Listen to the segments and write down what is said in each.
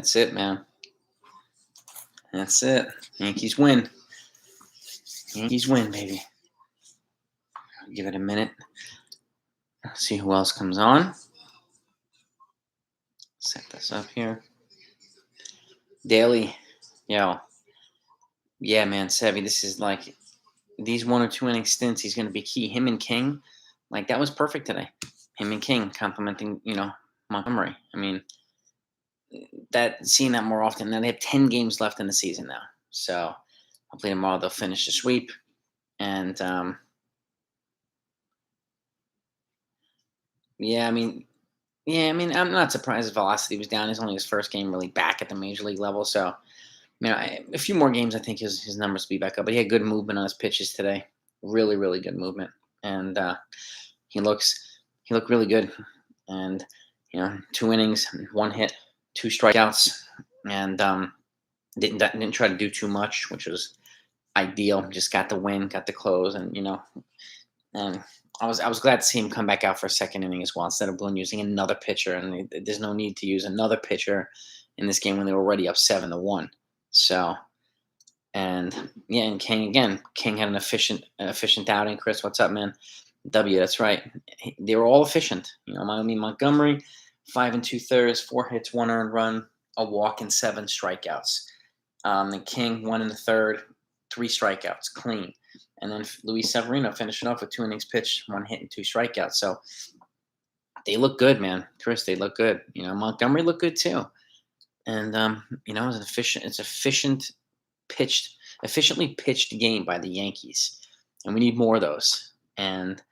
That's it, man. That's it. Yankees win. Yankees win, baby. Give it a minute. See who else comes on. Set this up here. Daily. Yo. Yeah, man, Sevy, this is like these 1 or 2 inning stints, he's going to be key. Him and King, like that was perfect today. Him and King complimenting, Montgomery. I mean, seeing that more often. Now they have 10 games left in the season now. So hopefully tomorrow they'll finish the sweep. And I'm not surprised his velocity was down. It's only his first game really back at the major league level. So, a few more games, I think his numbers will be back up. But he had good movement on his pitches today. Really, really good movement. And he looked really good. And, 2 innings, 1 hit, 2 strikeouts. And didn't try to do too much, which was ideal. Just got the win, got the close. And, and I was glad to see him come back out for a second inning as well, instead of Boone using another pitcher. And there's no need to use another pitcher in this game when they were already up 7-1. So, and King again. King had an efficient outing. Chris, what's up, man? W, that's right. They were all efficient. Montgomery, 5 2/3, 4 hits, 1 earned run, a walk, and 7 strikeouts. And King, 1 1/3, 3 strikeouts, clean. And then Luis Severino finishing off with 2 innings pitched, 1 hit, and 2 strikeouts. So they look good, man. Chris, they look good. Montgomery looked good too. And it's efficiently pitched game by the Yankees, and we need more of those. And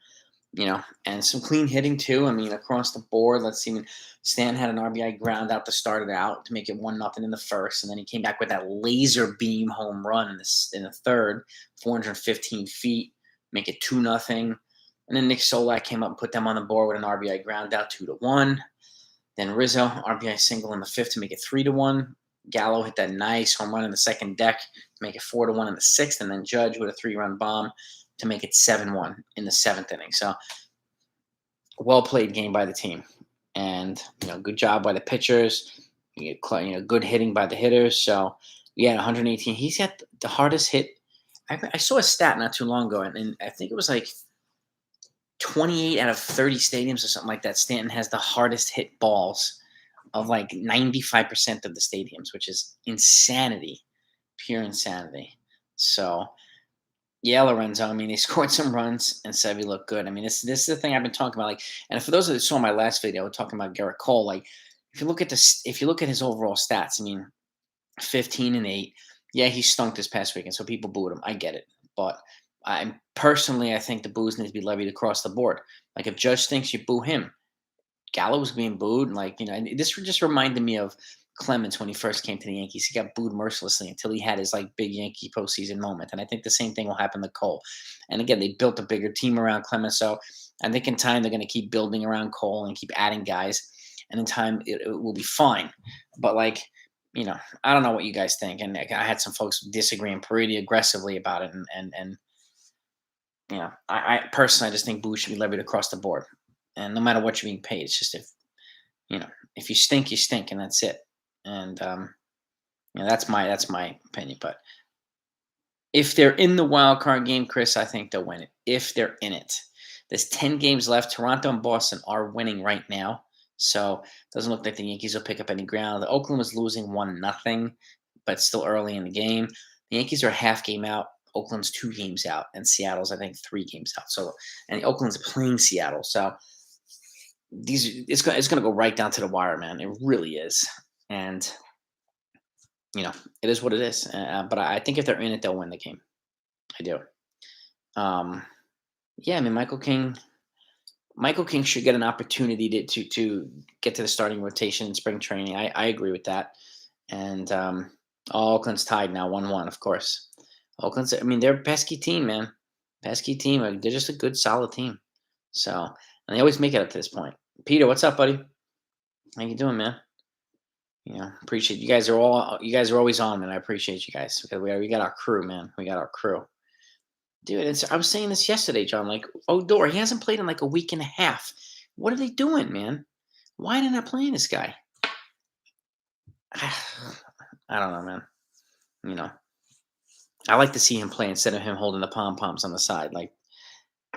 and some clean hitting too. Across the board. Let's see. Stanton had an RBI ground out to start it out to make it 1-0 in the first, and then he came back with that laser beam home run in the third, 415 feet, make it 2-0. And then Nick Solak came up and put them on the board with an RBI ground out 2-1. Then Rizzo RBI single in the 5th to make it 3-1. Gallo hit that nice home run in the second deck to make it 4-1 in the 6th, and then Judge with a 3-run bomb to make it 7-1 in the 7th inning. So, well played game by the team, and good job by the pitchers. Good hitting by the hitters. So, 118. He's got the hardest hit. I saw a stat not too long ago, and I think it was like 28 out of 30 stadiums or something like that. Stanton has the hardest hit balls of like 95% of the stadiums, which is insanity, pure insanity. So, Lorenzo, they scored some runs, and Sevy looked good. This is the thing I've been talking about. And for those that saw my last video, I was talking about Garrett Cole. If you look at his overall stats, 15-8. Yeah, he stunk this past weekend, so people booed him. I get it, but I think the boos need to be levied across the board. Like if Judge thinks you boo him, Gallo was being booed. And this just reminded me of Clemens when he first came to the Yankees. He got booed mercilessly until he had his big Yankee postseason moment. And I think the same thing will happen to Cole. And again, they built a bigger team around Clemens. So I think in time they're going to keep building around Cole and keep adding guys. And in time it will be fine. But I don't know what you guys think. And I had some folks disagreeing pretty aggressively about it. And I personally just think boos should be levied across the board. And no matter what you're being paid, it's just if you stink, you stink, and that's it. And that's my opinion. But if they're in the wild card game, Chris, I think they'll win it. If they're in it, there's 10 games left. Toronto and Boston are winning right now, so it doesn't look like the Yankees will pick up any ground. The Oakland was losing 1-0, but still early in the game. The Yankees are a half game out. Oakland's 2 games out, and Seattle's, I think, 3 games out. So, and the Oakland's playing Seattle. So it's going to go right down to the wire, man. It really is. And, it is what it is. But I think if they're in it, they'll win the game. I do. Michael King should get an opportunity to get to the starting rotation in spring training. I agree with that. And Oakland's tied now 1-1, of course. Oakland's, they're a pesky team, man. Pesky team. They're just a good, solid team. So, and they always make it up to this point. Peter, what's up, buddy? How you doing, man? Appreciate you guys are always on, man. I appreciate you guys. We got our crew, man. We got our crew. Dude, I was saying this yesterday, John. Odor, he hasn't played in a week and a half. What are they doing, man? Why are they not playing this guy? I don't know, man. You know, I like to see him play instead of him holding the pom poms on the side. Like,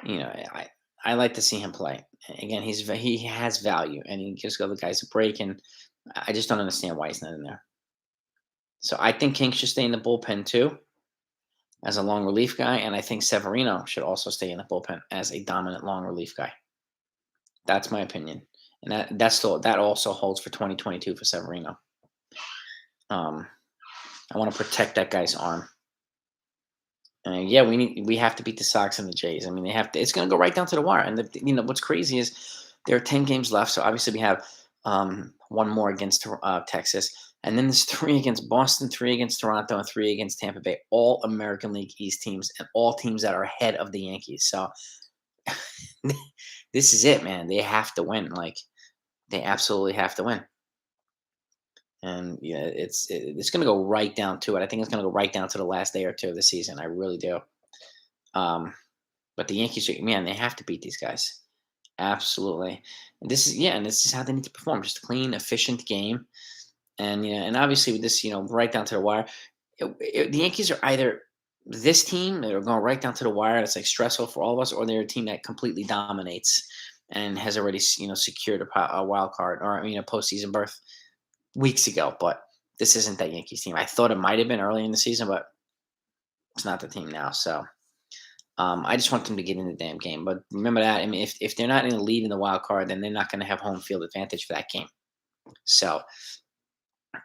I like to see him play. Again, he has value, and he gives other guys a break. And I just don't understand why he's not in there. So I think King should stay in the bullpen too, as a long relief guy, and I think Severino should also stay in the bullpen as a dominant long relief guy. That's my opinion, and that also holds for 2022 for Severino. Um, I want to protect that guy's arm. Yeah, we have to beat the Sox and the Jays. I mean, they have to. It's going to go right down to the wire. And what's crazy is there are 10 games left. So obviously we have one more against Texas, and then there's three against Boston, three against Toronto, and three against Tampa Bay. All American League East teams, and all teams that are ahead of the Yankees. So this is it, man. They have to win. Like, they absolutely have to win. And yeah, it's going to go right down to it. I think it's going to go right down to the last day or two of the season. I really do. But the Yankees, man, they have to beat these guys. Absolutely. And this is how they need to perform. Just a clean, efficient game. And and obviously with this, right down to the wire, the Yankees are either this team that are going right down to the wire. It's like stressful for all of us, or they're a team that completely dominates and has already, secured a wild card or postseason berth weeks ago. But this isn't that Yankees team. I thought it might have been early in the season, but it's not the team now. So I just want them to get in the damn game. But remember that. I mean, if they're not in the lead in the wild card, then they're not going to have home field advantage for that game. So,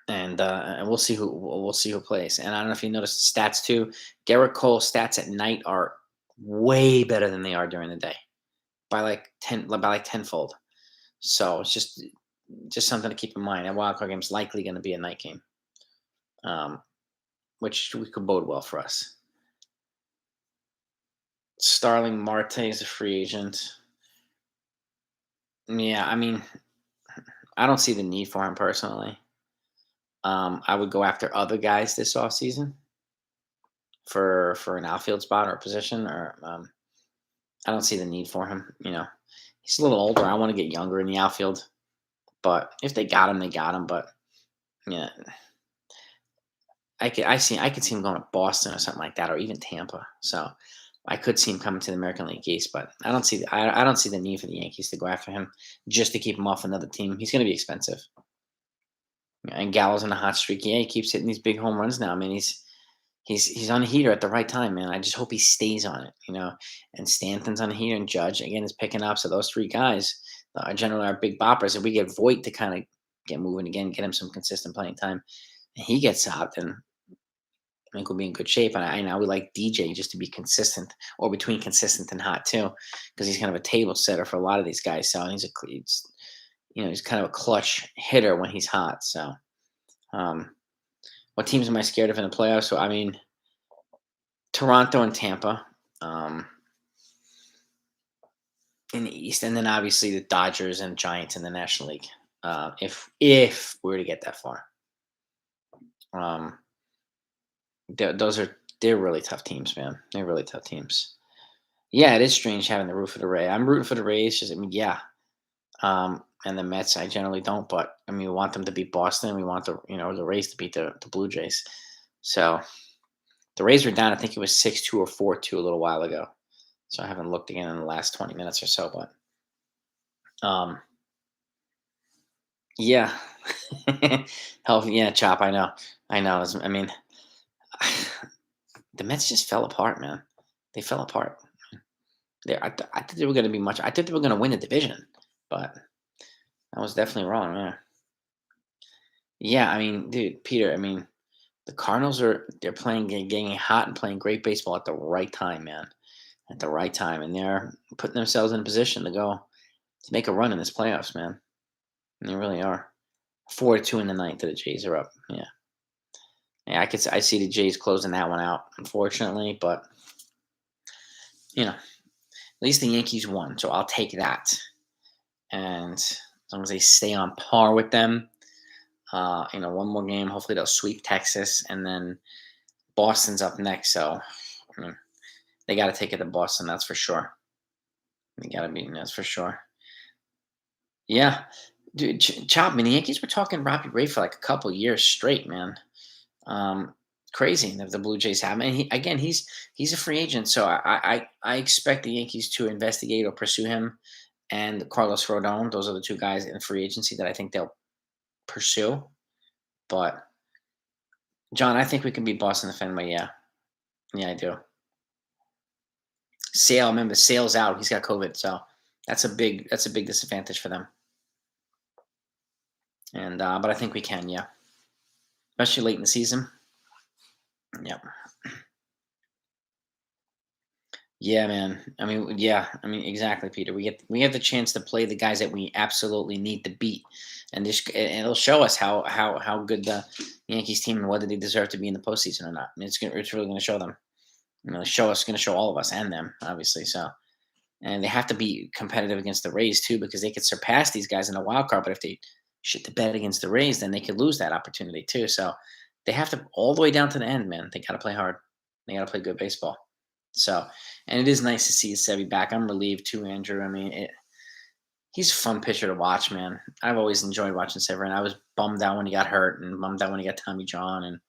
and we'll see who plays. And I don't know if you noticed the stats too. Garrett Cole's stats at night are way better than they are during the day by like tenfold. So it's just something to keep in mind. That wild card game is likely going to be a night game, which we could bode well for us. Starling Marte is a free agent. Yeah, I mean, I don't see the need for him personally. I would go after other guys this offseason for an outfield spot or position, or I don't see the need for him. He's a little older. I want to get younger in the outfield, but if they got him, they got him. But yeah, I could see him going to Boston or something like that, or even Tampa. So I could see him coming to the American League East, but I don't see the need for the Yankees to go after him just to keep him off another team. He's going to be expensive. And Gallo's in a hot streak. Yeah, he keeps hitting these big home runs now. I mean, he's on a heater at the right time, man. I just hope he stays on it. And Stanton's on a heater, and Judge again is picking up. So those three guys generally are big boppers. If we get Voit to kind of get moving again, get him some consistent playing time, and he gets hot, then I think we'll be in good shape. And I would like DJ just to be consistent, or between consistent and hot too, because he's kind of a table setter for a lot of these guys. So he's kind of a clutch hitter when he's hot. So, what teams am I scared of in the playoffs? So, I mean, Toronto and Tampa in the East, and then obviously the Dodgers and Giants in the National League. If we were to get that far, they're really tough teams, man. They're really tough teams. Yeah, it is strange having the root for the Rays. I'm rooting for the Rays. Just, I mean, yeah. And the Mets, I generally don't, but I mean, we want them to beat Boston. We want the Rays to beat the Blue Jays. So the Rays were down. I think it was 6-2 or 4-2 a little while ago. So I haven't looked again in the last 20 minutes or so, but yeah, health. Yeah, Chop. I know. I mean, the Mets just fell apart, man. They fell apart. I thought they were going to be much. I thought they were going to win the division, but I was definitely wrong. Yeah. I mean, dude, Peter. I mean, the Cardinals they're playing, getting hot and playing great baseball at the right time, man. At the right time, and they're putting themselves in a position to make a run in this playoffs, man. And they really are. 4-2 in the ninth. The Jays are up. Yeah. Yeah, I see the Jays closing that one out, unfortunately, but at least the Yankees won, so I'll take that. And as long as they stay on par with them, one more game. Hopefully they'll sweep Texas, and then Boston's up next. So, I mean, they got to take it to Boston. That's for sure. They got to beat them. That's for sure. Yeah. Dude, Chapman, the Yankees were talking Robbie Ray for like a couple years straight, man. Um, Crazy that the Blue Jays have him. And he's a free agent, so I expect the Yankees to investigate or pursue him and Carlos Rodon. Those are the two guys in free agency that I think they'll pursue. But John, I think we can beat Boston the Fenway. Yeah, yeah, I do. Remember Sale's out. He's got COVID, so that's a big disadvantage for them. And but I think we can. Yeah, especially late in the season. Yep. Yeah, man. I mean, exactly, Peter. We have the chance to play the guys that we absolutely need to beat, and it'll show us how good the Yankees team and whether they deserve to be in the postseason or not. I mean, it's really going to show them. Going to show all of us and them, obviously. So, and they have to be competitive against the Rays too, because they could surpass these guys in the wild card. But if they shit the bed against the Rays, then they could lose that opportunity too. So, they have to all the way down to the end, man. They got to play hard. They got to play good baseball. So, and it is nice to see Sevy back. I'm relieved too, Andrew. I mean, he's a fun pitcher to watch, man. I've always enjoyed watching Severino. I was bummed out when he got hurt and bummed out when he got Tommy John. And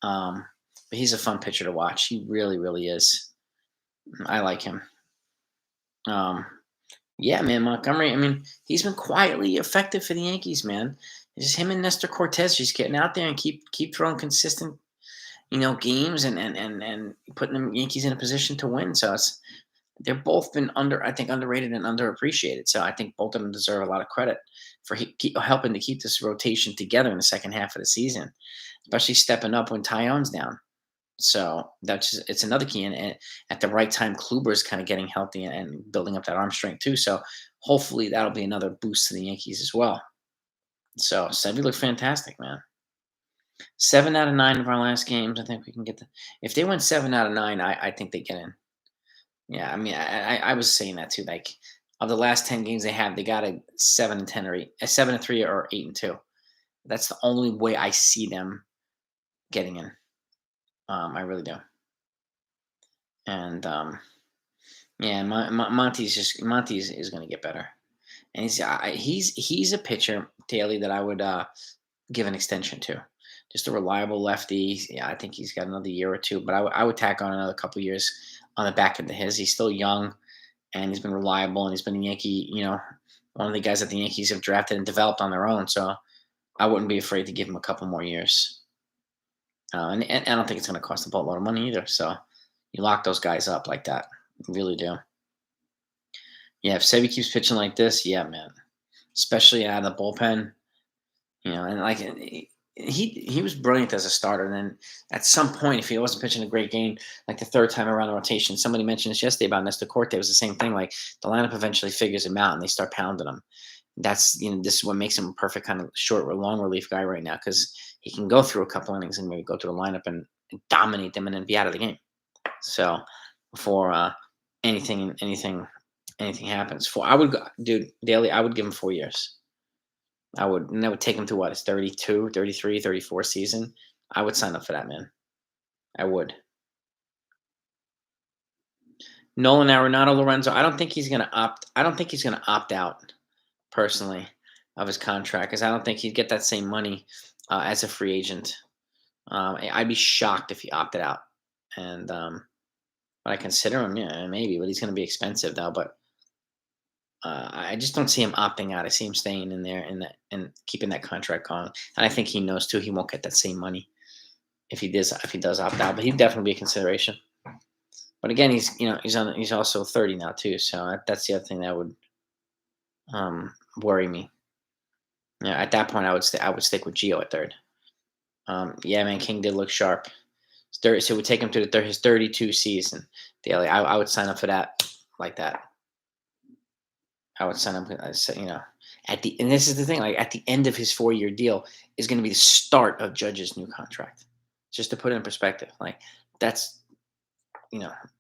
but he's a fun pitcher to watch. He really, really is. I like him. Um, yeah, man, Montgomery. I mean, he's been quietly effective for the Yankees, man. It's just him and Nestor Cortez just getting out there and keep throwing consistent, games and putting the Yankees in a position to win. So they're both been I think, underrated and underappreciated. So I think both of them deserve a lot of credit for helping to keep this rotation together in the second half of the season, especially stepping up when Tyon's down. So it's another key, and at the right time, Kluber is kind of getting healthy and building up that arm strength too. So hopefully that'll be another boost to the Yankees as well. So Sevy looked fantastic, man. 7 out of 9 of our last games, I think we can get the. If they win 7 out of 9, I think they get in. Yeah, I mean, I was saying that too. Like, of the last 10 games they have, they got a 7-10 or 8, a 7-3 or 8-2. That's the only way I see them getting in. I really do. And yeah, Monty's is going to get better, and he's a pitcher, Daly, that I would give an extension to. Just a reliable lefty. Yeah, I think he's got another year or two, but I would tack on another couple years on the back end of his. He's still young, and he's been reliable, and he's been a Yankee. One of the guys that the Yankees have drafted and developed on their own. So I wouldn't be afraid to give him a couple more years. And I don't think it's going to cost a boatload of money either. So you lock those guys up like that. You really do. Yeah, if Sevy keeps pitching like this, yeah, man. Especially out of the bullpen, and like he was brilliant as a starter. And then at some point, if he wasn't pitching a great game, like the third time around the rotation, somebody mentioned this yesterday about Nestor Corte. It was the same thing. Like the lineup eventually figures him out, and they start pounding him. This is what makes him a perfect kind of short or long relief guy right now, because he can go through a couple innings and maybe go through the lineup and dominate them and then be out of the game. So before anything happens, I would go, dude, Daly, I would give him 4 years. And that would take him to what? His 32, 33, 34 season. I would sign up for that, man. I would. Nolan Arenado Lorenzo. I don't think he's gonna opt out personally of his contract, because I don't think he'd get that same money as a free agent. I'd be shocked if he opted out. And but I consider him, yeah, maybe, but he's going to be expensive though. But I just don't see him opting out. I see him staying in there and keeping that contract going. And I think he knows too he won't get that same money if he does opt out. But he'd definitely be a consideration. But again, he's also 30 now too, so that's the other thing that would worry me. Yeah, at that point, I would stick with Gio at third. Yeah, man, King did look sharp. So it would take him to his 32 season daily. I would sign up for that like that. I would sign up. And this is the thing. Like at the end of his 4-year deal is going to be the start of Judge's new contract. Just to put it in perspective, like that's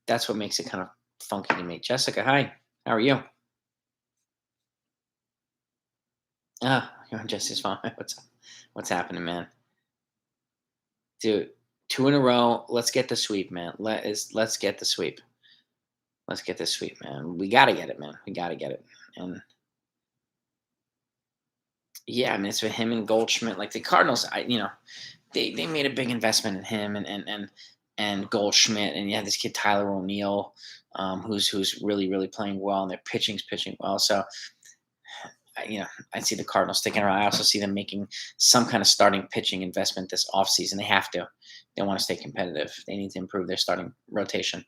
that's what makes it kind of funky to me. Jessica, hi, how are you? You're on Jesse's phone. What's happening, man? Dude, 2 in a row. Let's get the sweep, man. Let's get the sweep. Let's get this sweep, man. We gotta get it, man. We gotta get it. And Yeah, I mean, it's with him and Goldschmidt. Like the Cardinals, they made a big investment in him and Goldschmidt, and you have this kid Tyler O'Neill, who's really playing well, and their pitching's pitching well. So I see the Cardinals sticking around. I also see them making some kind of starting pitching investment this offseason. They have to. They want to stay competitive. They need to improve their starting rotation.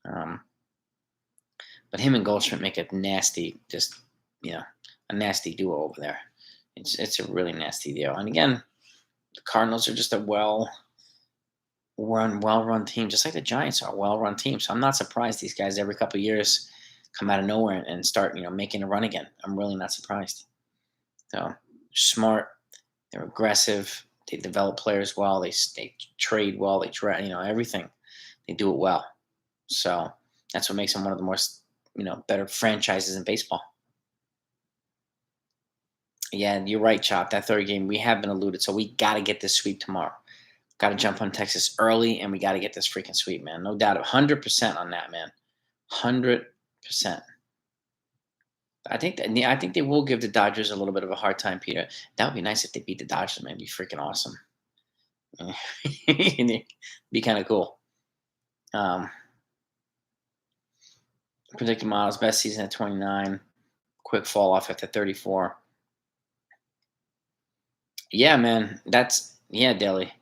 Um, but him and Goldschmidt make a nasty, you know, a nasty duo over there. It's a really nasty deal. And again, the Cardinals are just a well-run team, just like the Giants are a well-run team. So I'm not surprised these guys every couple of years come out of nowhere and start, making a run again. I'm really not surprised. So smart, they're aggressive, they develop players well, they trade well, they try, everything. They do it well. So that's what makes them one of the more, better franchises in baseball. Yeah, you're right, Chop. That third game, we have been eluded. So we got to get this sweep tomorrow. Got to jump on Texas early, and we got to get this freaking sweep, man. No doubt, 100% on that, man. 100%. I think they will give the Dodgers a little bit of a hard time, Peter. That would be nice if they beat the Dodgers, man. It'd be freaking awesome. It'd be kind of cool. Predicted models best season at 29. Quick fall off after 34. Yeah, man. Daly.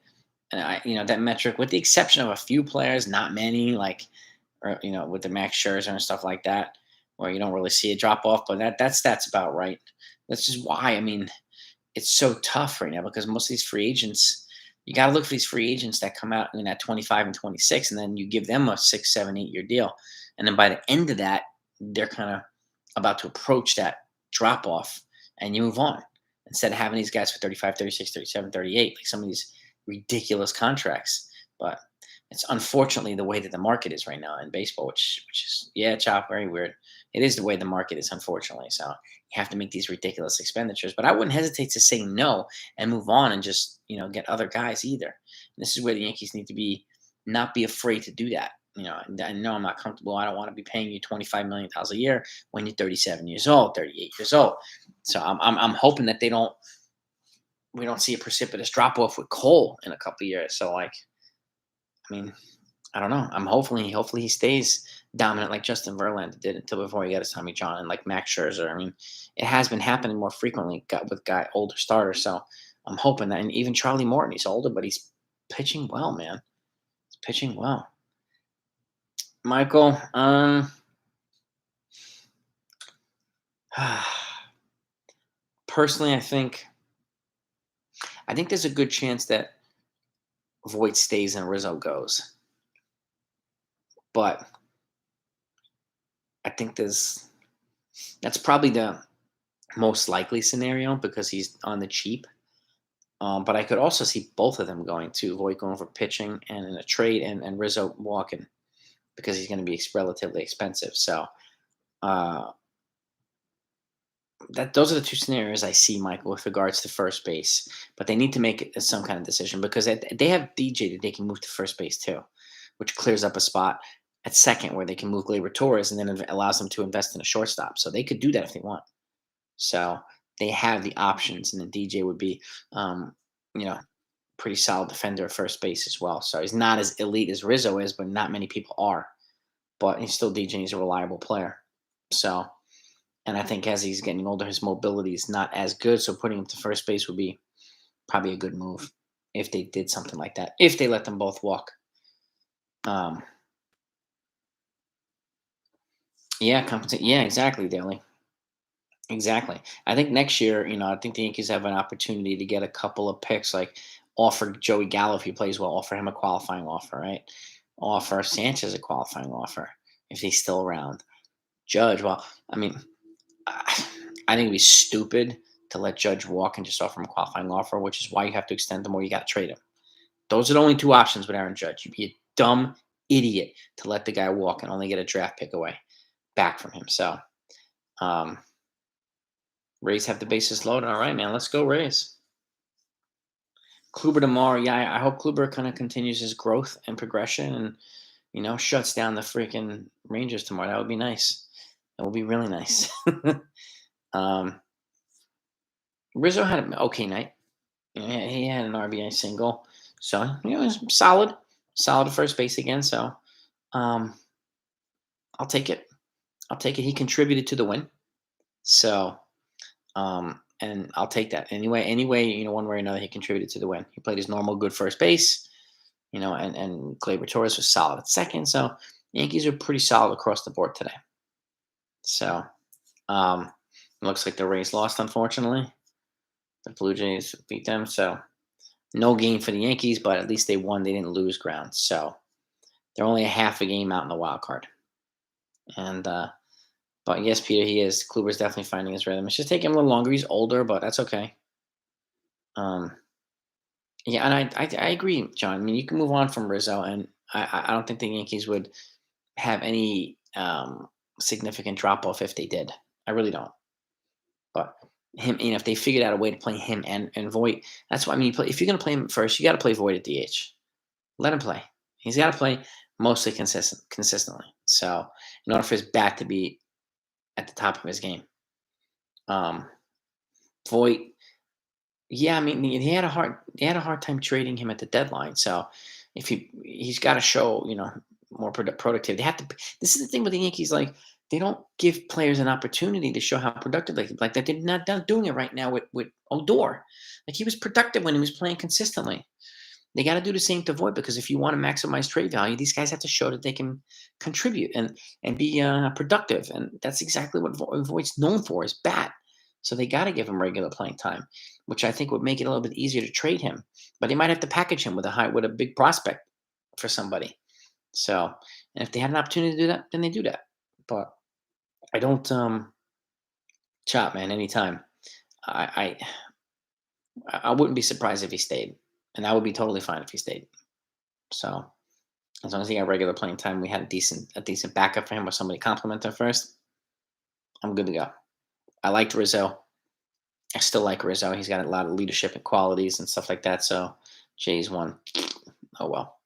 And that metric, with the exception of a few players, not many, like, or with the Max Scherzer and stuff like that, where you don't really see a drop off. But that's about right. That's just why. I mean, it's so tough right now because most of these free agents, you got to look for these free agents that come out in at 25 and 26, and then you give them a 6, 7, 8 year deal, and then by the end of that, they're kind of about to approach that drop off, and you move on instead of having these guys for 35, 36, 37, 38, like some of these ridiculous contracts. But it's unfortunately the way that the market is right now in baseball, which is, yeah, Chop, very weird. It is the way the market is, unfortunately. So you have to make these ridiculous expenditures. But I wouldn't hesitate to say no and move on and just get other guys either. And this is where the Yankees need to not be afraid to do that. I know I'm not comfortable. I don't want to be paying you $25 million a year when you're 37 years old, 38 years old. So I'm hoping that we don't see a precipitous drop off with Cole in a couple of years. So I mean, I don't know. Hopefully he stays dominant like Justin Verlander did until before he got his Tommy John, and like Max Scherzer. I mean, it has been happening more frequently with older starters. So I'm hoping that, and even Charlie Morton, he's older, but he's pitching well, man. He's pitching well. Michael, personally, I think there's a good chance that Voit stays and Rizzo goes, but I think that's probably the most likely scenario because he's on the cheap. But I could also see both of them going too. Voit going for pitching and in a trade, and Rizzo walking because he's going to be relatively expensive. So those are the two scenarios I see, Michael, with regards to first base. But they need to make some kind of decision because they have DJ that they can move to first base too, which clears up a spot at second where they can move Glaber Torres, and then it allows them to invest in a shortstop. So they could do that if they want. So they have the options, and then DJ would be, pretty solid defender at first base as well. So he's not as elite as Rizzo is, but not many people are. But he's still DJ. He's a reliable player. So, and I think as he's getting older, his mobility is not as good. So putting him to first base would be probably a good move if they did something like that. If they let them both walk. Yeah, compensate. Yeah, exactly, Daly. Exactly. I think next year, I think the Yankees have an opportunity to get a couple of picks, like offer Joey Gallo if he plays well, offer him a qualifying offer, right? Offer Sanchez a qualifying offer if he's still around. Judge, well, I mean, I think it'd be stupid to let Judge walk and just offer him a qualifying offer, which is why you have to extend him or you got to trade him. Those are the only two options with Aaron Judge. You'd be a dumb idiot to let the guy walk and only get a draft pick away back from him. So, Rays have the bases loaded. All right, man. Let's go, Rays. Kluber tomorrow. Yeah, I hope Kluber kind of continues his growth and progression and, shuts down the freaking Rangers tomorrow. That would be nice. That would be really nice. Rizzo had an okay night. He had an RBI single, so it was solid, solid at first base again. So um, I'll take it. I'll take it. He contributed to the win, so and I'll take that anyway. One way or another, he contributed to the win. He played his normal good first base, and Kluber Torres was solid at second. So Yankees are pretty solid across the board today. So it looks like the Rays lost, unfortunately. The Blue Jays beat them, so no game for the Yankees, but at least they won. They didn't lose ground, so they're only a half a game out in the wild card. And but yes, Peter, he is. Kluber's definitely finding his rhythm. It's just taking him a little longer. He's older, but that's okay. Um, yeah, and I agree, John. I mean, you can move on from Rizzo, and I don't think the Yankees would have any significant drop off if they did. I really don't. But him, if they figured out a way to play him and Voit, that's why I mean. If you're going to play him first, you got to play Voit at DH. Let him play. He's got to play mostly consistently. So in order for his bat to be at the top of his game, um, Voit, yeah, I mean he had a hard time trading him at the deadline. So if he's got to show more productive. They have to. This is the thing with the Yankees. Like they don't give players an opportunity to show how productive they can. Like they're not doing it right now with Odor. Like he was productive when he was playing consistently. They got to do the same to Void because if you want to maximize trade value, these guys have to show that they can contribute and be productive, and that's exactly what Void's known for is bat. So they got to give him regular playing time, which I think would make it a little bit easier to trade him. But they might have to package him with a big prospect for somebody. So, and if they had an opportunity to do that, then they do that. But I don't Chapman anytime. I I wouldn't be surprised if he stayed, and I would be totally fine if he stayed. So as long as he got regular playing time, we had a decent backup for him or somebody compliment him first. I'm good to go. I liked Rizzo. I still like Rizzo. He's got a lot of leadership and qualities and stuff like that. So Jays won. Oh well.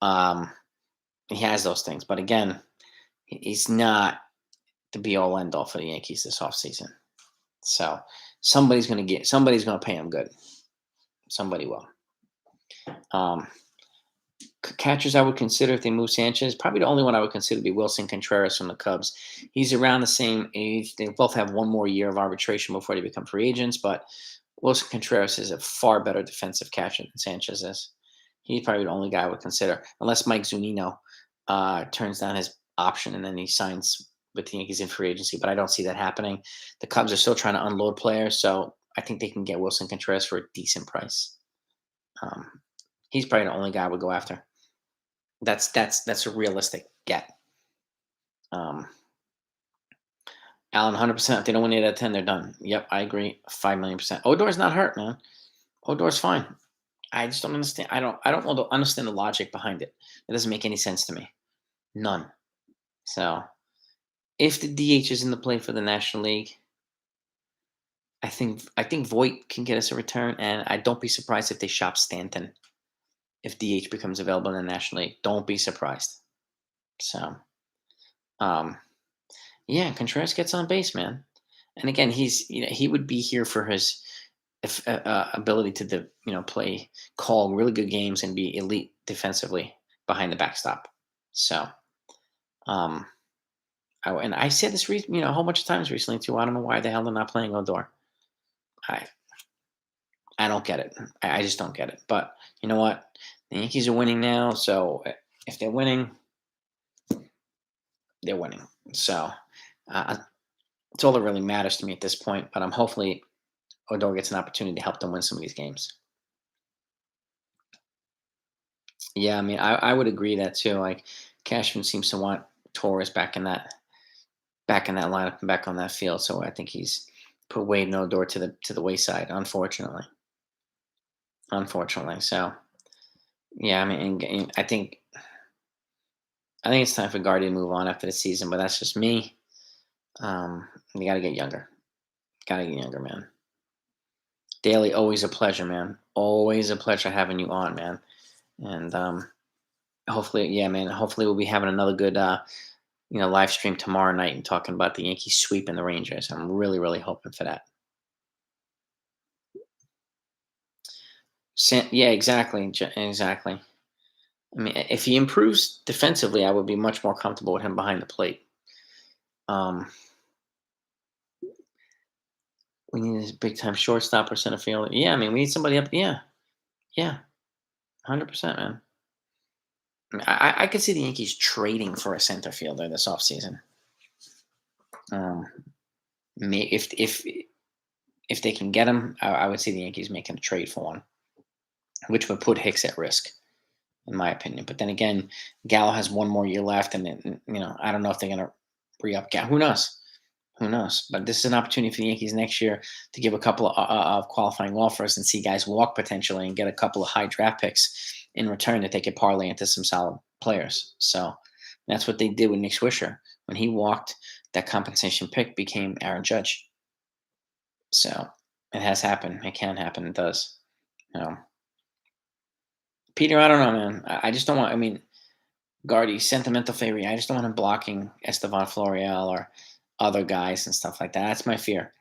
Um, he has those things, but again, he's not the be all end all for the Yankees this offseason. So somebody's gonna pay him good. Somebody will. Um, Catchers I would consider if they move Sanchez, probably the only one I would consider would be Wilson Contreras from the Cubs. He's around the same age. They both have one more year of arbitration before they become free agents, but Wilson Contreras is a far better defensive catcher than Sanchez is. He's probably the only guy I would consider, unless Mike Zunino turns down his option and then he signs with the Yankees in free agency. But I don't see that happening. The Cubs are still trying to unload players, so I think they can get Wilson Contreras for a decent price. Um, he's probably the only guy I would go after. That's a realistic get. Um, Allen, 100%. If they don't win 8 out of 10, they're done. Yep, I agree. 5 million%. Odor's not hurt, man. Odor's fine. I just don't understand. I don't understand the logic behind it. It doesn't make any sense to me. None. So if the DH is in the play for the National League, I think Voit can get us a return, and I don't be surprised if they shop Stanton if DH becomes available in the National League. Don't be surprised. So, um, yeah, Contreras gets on base, man. And again, he would be here for his ability to call really good games and be elite defensively behind the backstop. So, um, I said this a whole bunch of times recently too. I don't know why the hell they're not playing Odor. I I don't get it. I just don't get it. But you know what? The Yankees are winning now, so if they're winning, they're winning. So uh, it's all that really matters to me at this point. But I'm hopefully Odor gets an opportunity to help them win some of these games. Yeah, I mean, I would agree that too. Like Cashman seems to want Torres back in that lineup and back on that field. So I think he's put Wade and Odor to the wayside, unfortunately. Unfortunately. So yeah, I mean, and I think it's time for Guardy to move on after the season, but that's just me. You got to get younger. Got to get younger, man. Daily, always a pleasure, man. Always a pleasure having you on, man. And hopefully, yeah, man. Hopefully, we'll be having another good, live stream tomorrow night and talking about the Yankees sweeping the Rangers. I'm really, really hoping for that. Yeah, exactly, exactly. I mean, if he improves defensively, I would be much more comfortable with him behind the plate. Um, we need a big time shortstop or center fielder. Yeah, I mean, we need somebody up. Yeah, yeah, 100%, man. I could see the Yankees trading for a center fielder this offseason. Um, if they can get him, I would see the Yankees making a trade for one, which would put Hicks at risk, in my opinion. But then again, Gallo has one more year left, and I don't know if they're going to re-up Gallo. Who knows? Who knows? But this is an opportunity for the Yankees next year to give a couple of qualifying offers and see guys walk potentially and get a couple of high draft picks in return that they could parlay into some solid players. So that's what they did with Nick Swisher. When he walked, that compensation pick became Aaron Judge. So it has happened. It can happen. It does. You know, Peter, I don't know, man. I just don't want. I mean, Guardy, sentimental favorite. I just don't want him blocking Estevan Florial or other guys and stuff like that. That's my fear.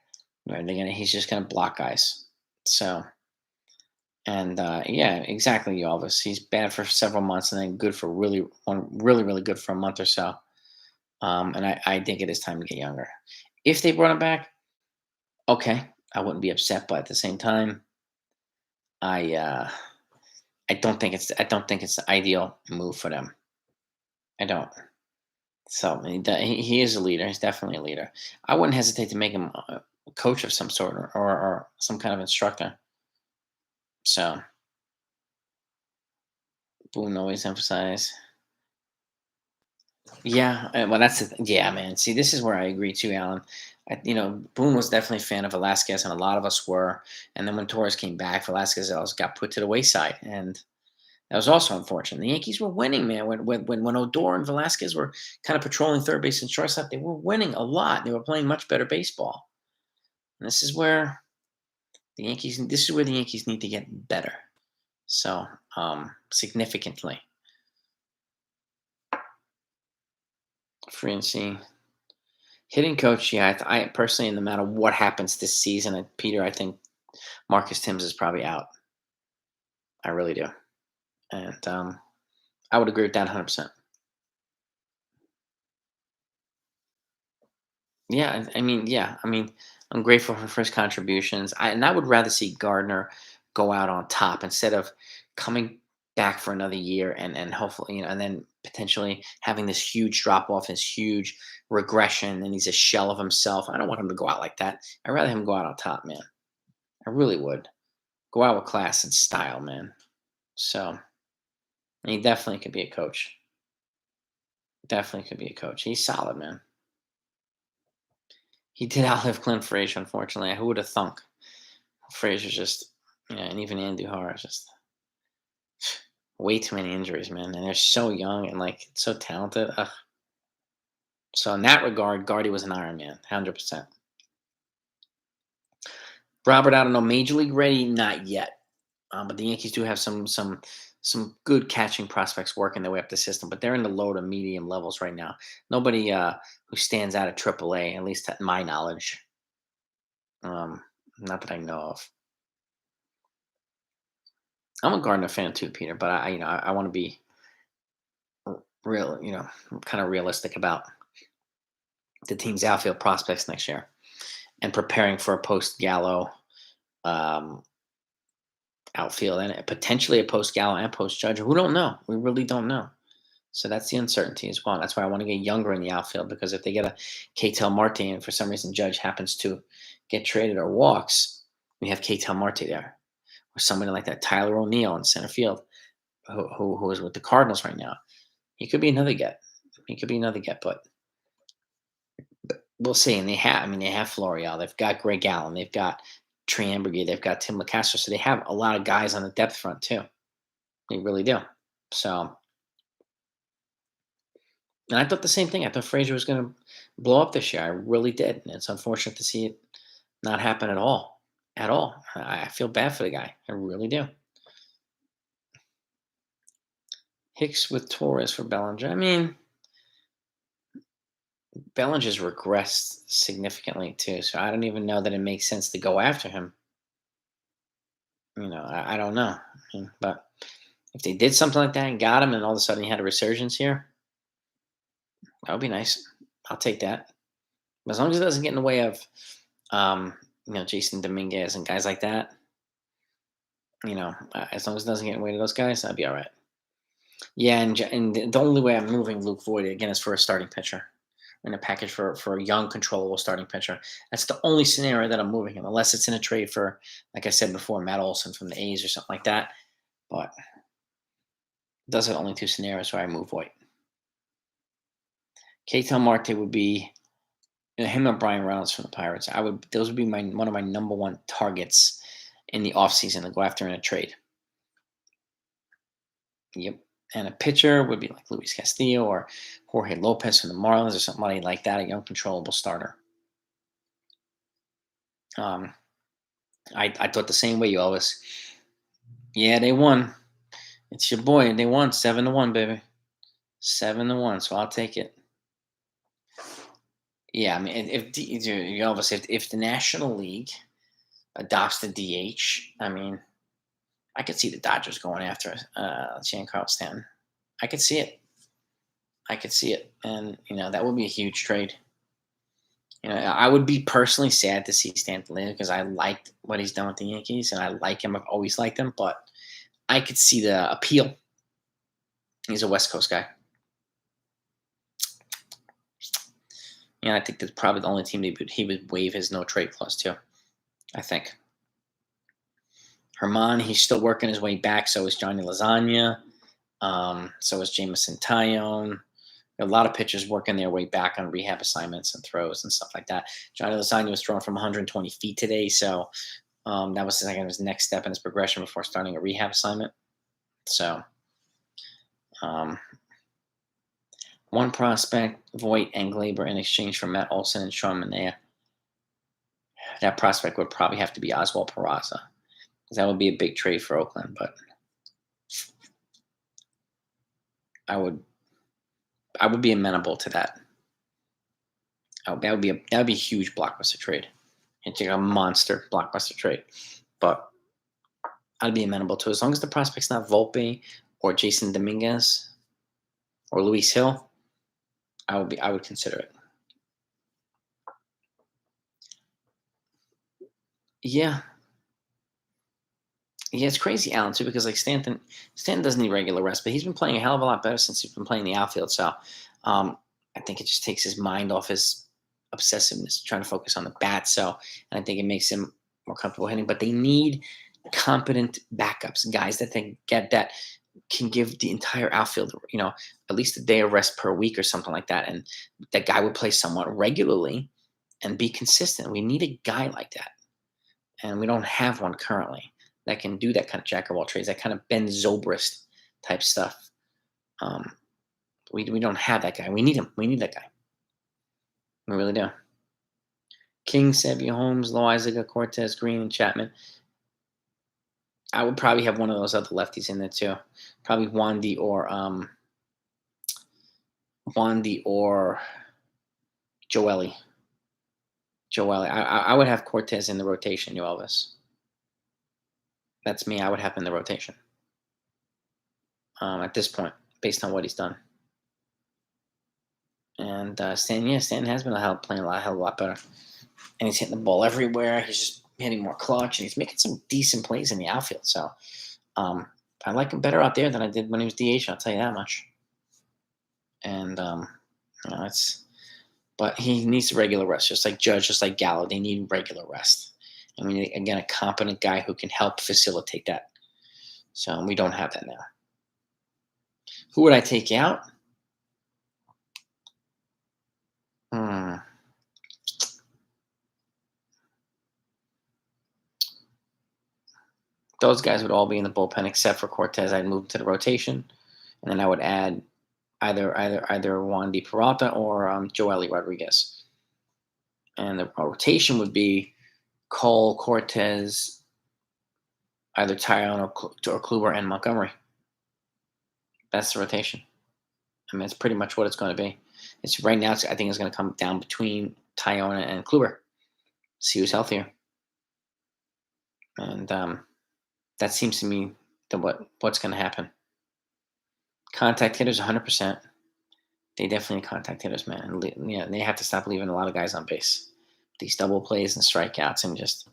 Right? He's just gonna block guys. So, and yeah, exactly, Elvis. He's bad for several months and then good for really good for a month or so. And I think it is time to get younger. If they brought him back, okay, I wouldn't be upset. But at the same time, I uh, I don't think it's the ideal move for them. I don't. So he is a leader. He's definitely a leader. I wouldn't hesitate to make him a coach of some sort or some kind of instructor. So Boone always emphasize. Yeah, well, yeah, man. See, this is where I agree too, Alan. Boone was definitely a fan of Velasquez, and a lot of us were. And then when Torres came back, Velasquez also got put to the wayside, and that was also unfortunate. The Yankees were winning, man. When Odor and Velasquez were kind of patrolling third base and shortstop, they were winning a lot. They were playing much better baseball. And this is where the Yankees need to get better. So, significantly. Free and see. Hitting coach, yeah. I personally, no matter what happens this season, and Peter, I think Marcus Timms is probably out. I really do, and I would agree with that 100%. Yeah, I mean, yeah, I mean, I'm grateful for his contributions. I would rather see Gardner go out on top instead of coming back for another year and hopefully, and then potentially having this huge drop off, this huge regression, and he's a shell of himself. I don't want him to go out like that. I'd rather him go out on top, man. I really would. Go out with class and style, man. So, and he definitely could be a coach. Definitely could be a coach. He's solid, man. He did outlive Clint Frazier, unfortunately. Who would have thunk? Frazier's just, and even Andujar is just way too many injuries, man. And they're so young and like so talented. Ugh. So in that regard, Guardy was an Iron Man, 100%. Robert, I don't know, Major League ready, not yet. But the Yankees do have some good catching prospects working their way up the system, but they're in the low to medium levels right now. Nobody who stands out at AAA, at least at my knowledge. Um, Not that I know of. I'm a Gardner fan too, Peter, but I want to be real, kind of realistic about the team's outfield prospects next year and preparing for a post Gallo um, outfield and potentially a post Gallo and post Judge. Who don't know? We really don't know. So that's the uncertainty as well. That's why I want to get younger in the outfield because if they get a Ketel Marte and for some reason Judge happens to get traded or walks, we have Ketel Marte there or somebody like that, Tyler O'Neill in center field, who is with the Cardinals right now. He could be another get. He could be another get, but we'll see. And they have Florial, they've got Greg Allen, they've got Triambergy, they've got Tim LaCastro. So they have a lot of guys on the depth front too. They really do. So, and I thought the same thing. I thought Frazier was going to blow up this year. I really did. And it's unfortunate to see it not happen at all. At all. I feel bad for the guy. I really do. Hicks with Torres for Bellinger. I mean, Bellinger's regressed significantly too. So I don't even know that it makes sense to go after him. I don't know. But if they did something like that and got him, and all of a sudden he had a resurgence here, that would be nice. I'll take that. As long as it doesn't get in the way of, Jason Dominguez and guys like that. As long as it doesn't get in the way of those guys, I'd be all right. Yeah, and the only way I'm moving Luke Voit again is for a starting pitcher in a package for a young, controllable starting pitcher. That's the only scenario that I'm moving him, unless it's in a trade for, like I said before, Matt Olson from the A's or something like that. But those are the only two scenarios where I move Voit. Ketel Marte would be him or Brian Reynolds from the Pirates. Those would be one of my number one targets in the offseason to go after in a trade. Yep. And a pitcher would be like Luis Castillo or Jorge Lopez from the Marlins or somebody like that, a young, controllable starter. I thought the same way, you always. Yeah, they won. It's your boy. They won 7-1, baby. 7-1. So I'll take it. Yeah, I mean, if the National League adopts the DH, I mean, I could see the Dodgers going after Giancarlo Stanton. I could see it. And that would be a huge trade. I would be personally sad to see Stanton leave because I liked what he's done with the Yankees, and I like him. I've always liked him, but I could see the appeal. He's a West Coast guy. I think that's probably the only team he would waive his no trade clause to. I think. Herman, he's still working his way back. So is Johnny Lasagna. So is Jameson Tyone. A lot of pitchers working their way back on rehab assignments and throws and stuff like that. Johnny Lasagna was throwing from 120 feet today, so that was his next step in his progression before starting a rehab assignment. So, one prospect, Voit and Glaber, in exchange for Matt Olson and Sean Manaea. That prospect would probably have to be Oswald Peraza, because that would be a big trade for Oakland. But I would be amenable to that. That would be a huge blockbuster trade. It's like a monster blockbuster trade. But I'd be amenable to it. As long as the prospect's not Volpe or Jason Dominguez or Luis Hill, I would consider it. Yeah. Yeah, it's crazy, Alan, too, because like Stanton doesn't need regular rest, but he's been playing a hell of a lot better since he's been playing the outfield. So I think it just takes his mind off his obsessiveness, trying to focus on the bat. So, and I think it makes him more comfortable hitting. But they need competent backups, guys that can give the entire outfield, at least a day of rest per week or something like that. And that guy would play somewhat regularly and be consistent. We need a guy like that. And we don't have one currently that can do that kind of jack of all trades, that kind of Ben Zobrist type stuff. We don't have that guy. We need him. We need that guy. We really do. King, Sevilla, Holmes, Loizaga, Cortez, Green, and Chapman. I would probably have one of those other lefties in there too. Probably Wandy or Joely. I would have Cortez in the rotation, you Elvis. That's me. I would have him in the rotation. At this point, based on what he's done. And Stanton has been playing a hell of a lot better. And he's hitting the ball everywhere. He's just hitting more clutch, and he's making some decent plays in the outfield. So I like him better out there than I did when he was DH. I'll tell you that much. And but he needs regular rest, just like Judge, just like Gallo. They need regular rest. And we need, again, a competent guy who can help facilitate that. So we don't have that now. Who would I take out? Those guys would all be in the bullpen except for Cortez. I'd move to the rotation, and then I would add either Wandy Peralta or Joely Rodriguez. And the rotation would be Cole, Cortez, either Tyone or Kluber, and Montgomery. That's the rotation. I mean, it's pretty much what it's going to be. It's right now. I think it's going to come down between Tyone and Kluber. See who's healthier. And That seems to me what's going to happen. Contact hitters, 100%. They definitely contact hitters, man. And yeah, they have to stop leaving a lot of guys on base. These double plays and strikeouts, and just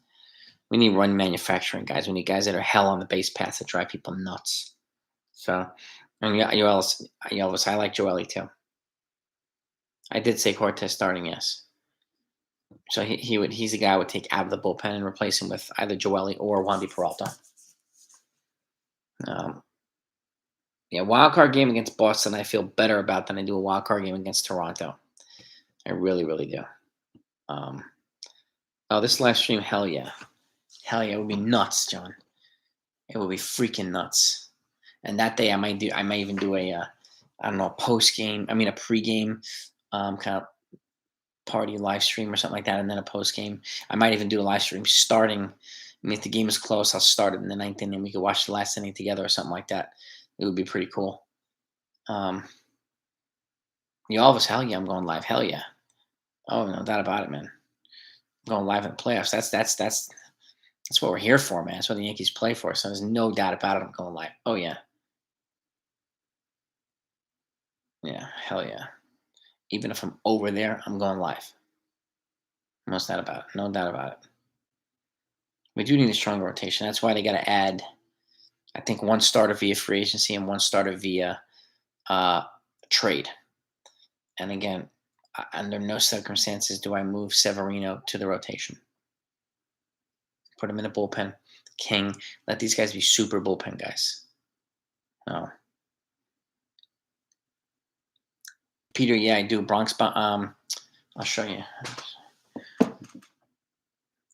we need run manufacturing guys. We need guys that are hell on the base paths that drive people nuts. So, and yeah, Elvis, I like Joely too. I did say Cortez starting, yes. So he's the guy I would take out of the bullpen and replace him with either Joely or Wandy Peralta. Yeah, wild card game against Boston, I feel better about than I do a wild card game against Toronto. I really, really do. This live stream, hell yeah, it would be nuts, John. It would be freaking nuts. And that day, I might even do a post game. I mean, a pregame kind of party live stream or something like that, and then a post game. I might even do a live stream starting. I mean, if the game is close, I'll start it in the ninth inning. We could watch the last inning together or something like that. It would be pretty cool. Elvis, hell yeah, I'm going live. Hell yeah. Oh, no doubt about it, man. I'm going live in the playoffs. That's what we're here for, man. That's what the Yankees play for. So there's no doubt about it. I'm going live. Oh yeah. Yeah, hell yeah. Even if I'm over there, I'm going live. No doubt about it. No doubt about it. We do need a stronger rotation. That's why they got to add, I think, one starter via free agency and one starter via trade. And again, under no circumstances do I move Severino to the rotation. Put him in the bullpen. King. Let these guys be super bullpen guys. No. Peter, yeah, I do. Bronx. I'll show you.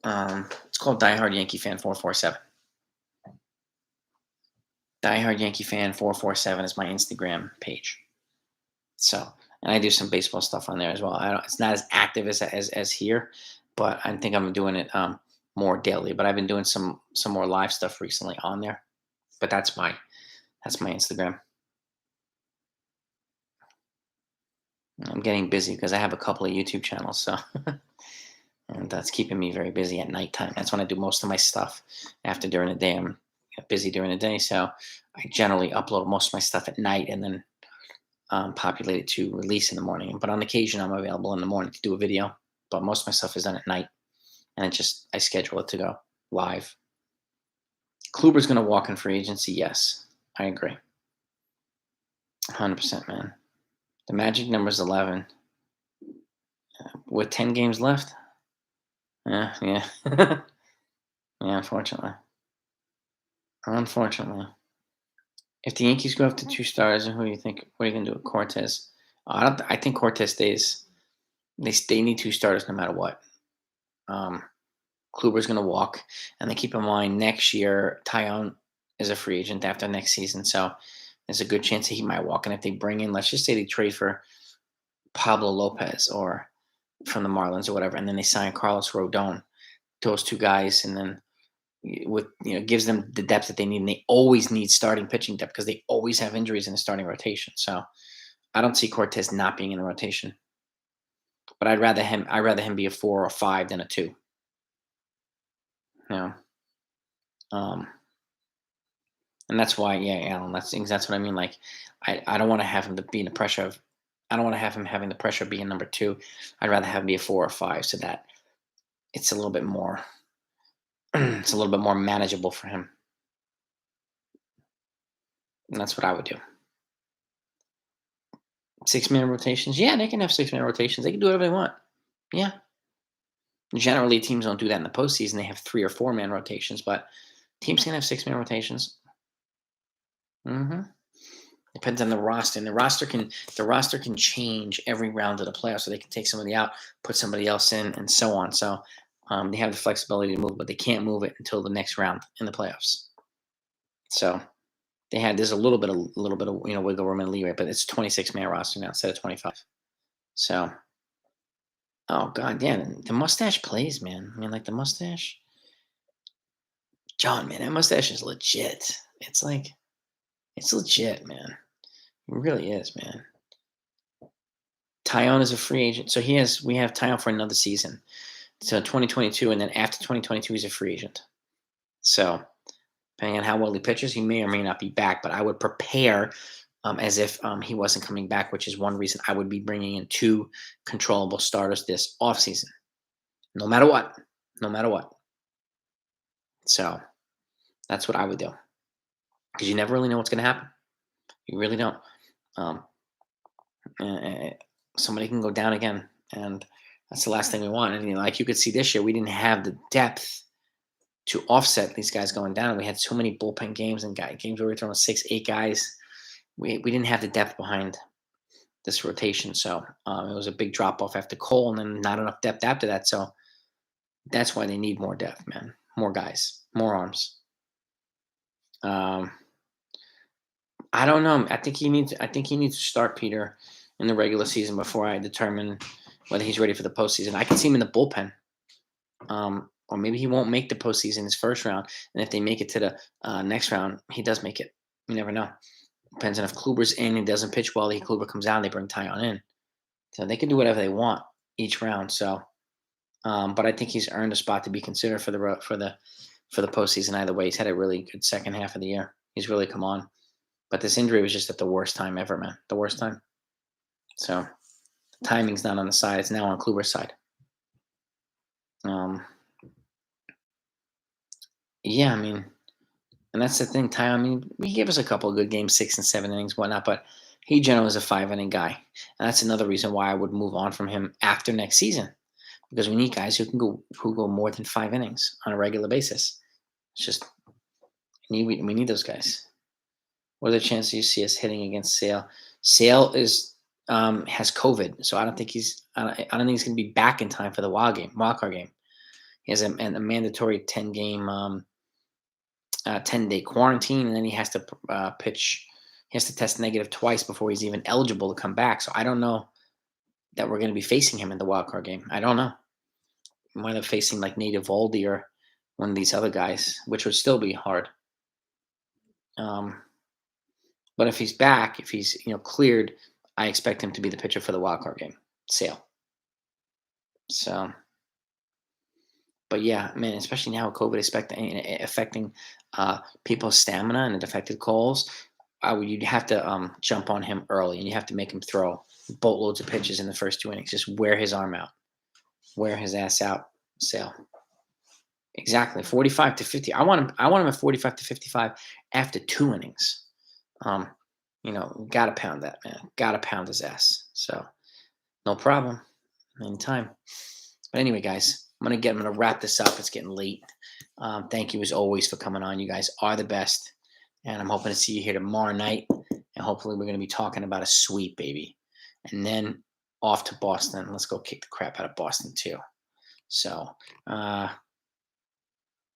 It's called Diehard Yankee Fan 447. Diehard Yankee Fan 447 is my Instagram page. So, and I do some baseball stuff on there as well. It's not as active as here, but I think I'm doing it more daily. But I've been doing some more live stuff recently on there. But that's my Instagram. I'm getting busy because I have a couple of YouTube channels, so and that's keeping me very busy at nighttime. That's when I do most of my stuff. After during the day, I'm busy during the day, so I generally upload most of my stuff at night and then populate it to release in the morning. But on occasion, I'm available in the morning to do a video. But most of my stuff is done at night, and I schedule it to go live. Kluber's going to walk in free agency. Yes, I agree. 100%, man. The magic number is 11. With 10 games left? Yeah. Yeah, unfortunately. If the Yankees go up to 2 stars, who do you think? What are you going to do with Cortez? I think Cortez stays. They need 2 starters no matter what. Kluber's going to walk. And then keep in mind, next year, Taillon is a free agent after next season. So there's a good chance that he might walk. And if they bring in, let's just say they trade for Pablo Lopez or from the Marlins or whatever, and then they sign Carlos Rodon, those 2 guys, and then with gives them the depth that they need. And they always need starting pitching depth because they always have injuries in the starting rotation. So I don't see Cortez not being in the rotation. But I'd rather him be a 4 or 5 than a 2. And that's why, yeah, Alan, that's what I mean. Like, I don't want to have him to be in the pressure of. I don't want to have him having the pressure of being number 2. I'd rather have him be a 4 or 5 so that it's a little bit more. It's a little bit more manageable for him. And that's what I would do. 6-man rotations. Yeah, they can have 6-man rotations. They can do whatever they want. Yeah. Generally, teams don't do that in the postseason. They have 3 or 4-man rotations, but teams can have 6-man rotations. Depends on the roster, and the roster can change every round of the playoffs. So they can take somebody out, put somebody else in, and so on. So they have the flexibility to move, but they can't move it until the next round in the playoffs. So there's a little bit of wiggle room and leeway, but it's 26-man roster now instead of 25. So, oh god, yeah, the mustache plays, man. I mean, like the mustache, John, man, that mustache is legit. It's legit, man. It really is, man. Taillon is a free agent, so we have Taillon for another season, so 2022, and then after 2022, he's a free agent. So Depending on how well he pitches, he may or may not be back. But I would prepare as if he wasn't coming back, which is one reason I would be bringing in 2 controllable starters this offseason, no matter what, no matter what. So that's what I would do because you never really know what's going to happen. You really don't. Um, eh, Somebody can go down again, and that's the last thing we want. And like you could see this year, we didn't have the depth to offset these guys going down. We had so many bullpen games and games where we were throwing 6, 8 guys. We didn't have the depth behind this rotation, so it was a big drop off after Cole, and then not enough depth after that. So that's why they need more depth, man. More guys, more arms. I don't know. I think he needs. I think he needs to start Peter in the regular season before I determine whether he's ready for the postseason. I can see him in the bullpen, or maybe he won't make the postseason his first round. And if they make it to the next round, he does make it. You never know. Depends on if Kluber's in and doesn't pitch well. Kluber comes out, and they bring Tyon in, so they can do whatever they want each round. So, but I think he's earned a spot to be considered for the postseason. Either way, he's had a really good second half of the year. He's really come on. But this injury was just at the worst time ever, man. The worst time. So the timing's not on the side. It's now on Kluber's side. Yeah, I mean, and that's the thing, Ty. I mean, he gave us a couple of good games, 6 and 7 innings, whatnot, but he generally is a 5-inning guy. And that's another reason why I would move on from him after next season. Because we need guys who go more than 5 innings on a regular basis. It's just we need those guys. What are the chances you see us hitting against Sale? Sale has COVID, so I don't think he's going to be back in time for the wild card game. He has a mandatory 10-day quarantine, and then he has to pitch. He has to test negative twice before he's even eligible to come back. So I don't know that we're going to be facing him in the wild card game. I don't know. We might have facing like Native Voldy or one of these other guys, which would still be hard. But if he's back, if he's cleared, I expect him to be the pitcher for the wild card game. Sale. So, but yeah, man, especially now with COVID affecting people's stamina and it affected Cole's, you'd have to jump on him early, and you have to make him throw boatloads of pitches in the first 2 innings. Just wear his arm out, wear his ass out. Sale. Exactly, 45 to 50. I want him at 45 to 55 after 2 innings. Gotta pound that, man. Gotta pound his ass. So, no problem. Anytime. But anyway, guys, I'm gonna wrap this up. It's getting late. Thank you as always for coming on. You guys are the best, and I'm hoping to see you here tomorrow night. And hopefully, we're gonna be talking about a sweep, baby, and then off to Boston. Let's go kick the crap out of Boston too. So, and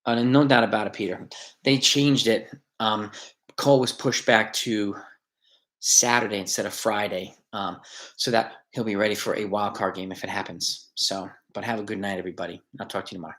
no doubt about it, Peter. They changed it. Cole was pushed back to Saturday instead of Friday, so that he'll be ready for a wild card game if it happens. So, but have a good night, everybody. I'll talk to you tomorrow.